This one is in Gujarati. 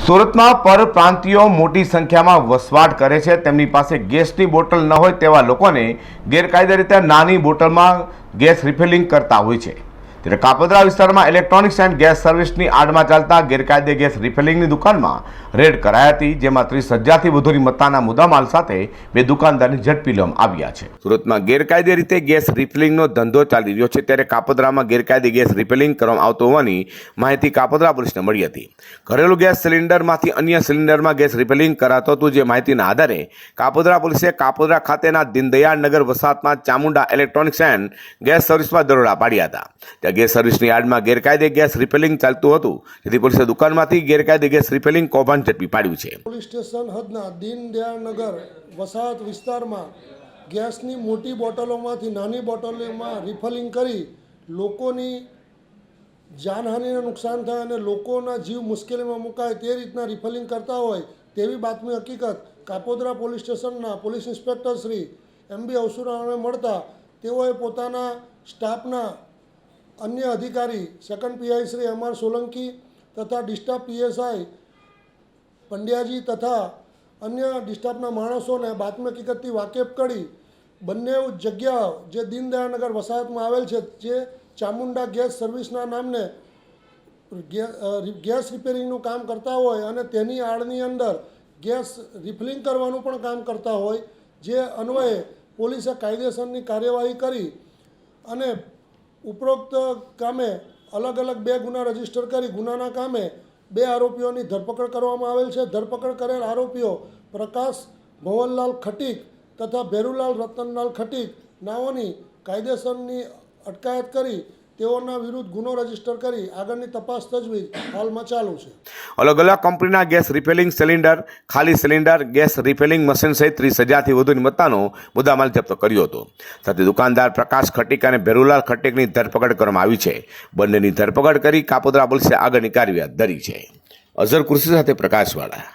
સુરતમાં પરપ્રાંતિયો મોટી સંખ્યામાં વસવાટ કરે છે। તેમની પાસે ગેસની બોટલ ન હોય તેવા લોકોને ગેરકાયદે રીતે નાની બોટલમાં ગેસ રિફિલિંગ કરતા હોય છે। ત્યારે કાપોદ્રા વિસ્તારમાં ઇલેક્ટ્રોનિક્સ એન્ડ ગેસ સર્વિસની આડમાં ચાલતા ગેરકાયદે ગેસ રિફિલિંગની દુકાનમાં રેડ કરાઈ હતી, જેમાં 30,000થી વધુની મત્તાના મુદ્દામાલ સાથે બે દુકાનદારને ઝડપી લેવામાં આવ્યા છે। સુરતમાં ગેરકાયદે રીતે ગેસ રિફિલિંગનો ધંધો ચાલી રહ્યો છે, ત્યારે કાપોદ્રામાં ગેરકાયદે ગેસ રિફિલિંગ કરવામાં આવતો હોવાની માહિતી કાપોદ્રા પોલીસને મળી હતી। ઘરેલું ગેસ સિલિન્ડરમાંથી અન્ય સિલિન્ડરમાં ગેસ રિફિલિંગ કરાતો હતું, જે માહિતીના આધારે કાપોદ્રા પોલીસે કાપોદ્રા ખાતેના દીનદયાળ નગર વસાહતમાં ચામુંડા ઇલેક્ટ્રોનિક્સ એન્ડ ગેસ સર્વિસમાં દરોડા પાડ્યા હતા। ત્યાં ગેસ સર્વિસની યાર્ડમાં ગેરકાયદે ગેસ રિફિલિંગ ચાલતું હતું, જેથી પોલીસે દુકાનમાંથી ગેરકાયદે ગેસ રિફિલિંગ કૌભાંડ ઝડપી પાડ્યું છે। પોલીસ સ્ટેશન હદના દીનદયાળ નગર વસાહત વિસ્તારમાં ગેસની મોટી બોટલોમાંથી નાની બોટલોમાં રિફિલિંગ કરી લોકોની જાનહાનિને નુકસાન થાય અને લોકોના જીવ મુશ્કેલીમાં મુકાય તે રીતના રિફિલિંગ કરતા હોય તેવી બાતમી હકીકત કાપોદ્રા પોલીસ સ્ટેશનના પોલીસ ઇન્સ્પેક્ટર શ્રી MB અવસુરાને મળતા તેઓએ પોતાના સ્ટાફના અન્ય અધિકારી second PI Shri MR Solanki તથા ડિસ્ટાફ PSI પંડ્યાજી તથા અન્ય ડિસ્ટાફના માણસોને બાતમી હકીકતથી વાકેફ કરી બંને જગ્યા જે દીનદયાળનગર વસાહતમાં આવેલ છે, જે ચામુંડા ગેસ સર્વિસના નામને ગેસ રિપેરિંગનું કામ કરતા હોય અને તેની આડની અંદર ગેસ રિફિલિંગ કરવાનું પણ કામ કરતા હોય, જે અન્વયે પોલીસે કાયદેસરની કાર્યવાહી કરી અને ઉપરોક્ત કામે અલગ અલગ 2 ગુના રજીસ્ટર કરી ગુનાના કામે 2 આરોપીઓની ધરપકડ કરવામાં આવેલ છે। ધરપકડ કરેલ આરોપીઓ પ્રકાશ ભવનલાલ ખટીક તથા ભેરુલાલ રતનલાલ ખટીક નાઓની કાયદેસરની અટકાયત કરી તેઓના વિરુદ્ધ ગુનો રજીસ્ટર કરી આગળની તપાસ તજવીજ હાલમાં ચાલુ છે। અલગ અલગ કંપનીના ગેસ રિફિલિંગ સિલિન્ડર, ખાલી સિલિન્ડર, ગેસ રિફિલિંગ મશીન સહિત 30,000થી વધુની મત્તાનો મુદ્દામાલ જપ્ત કર્યો હતો। સાથે દુકાનદાર પ્રકાશ ખટીક અને ભેરુલાલ ખટીકની ધરપકડ કરવામાં આવી છે। બંનેની ધરપકડ કરી કાપોદ્રા પોલીસે આગળની કાર્યવાહી હાથ ધરી છે। અઝર કુર્સી સાથે પ્રકાશવાળા।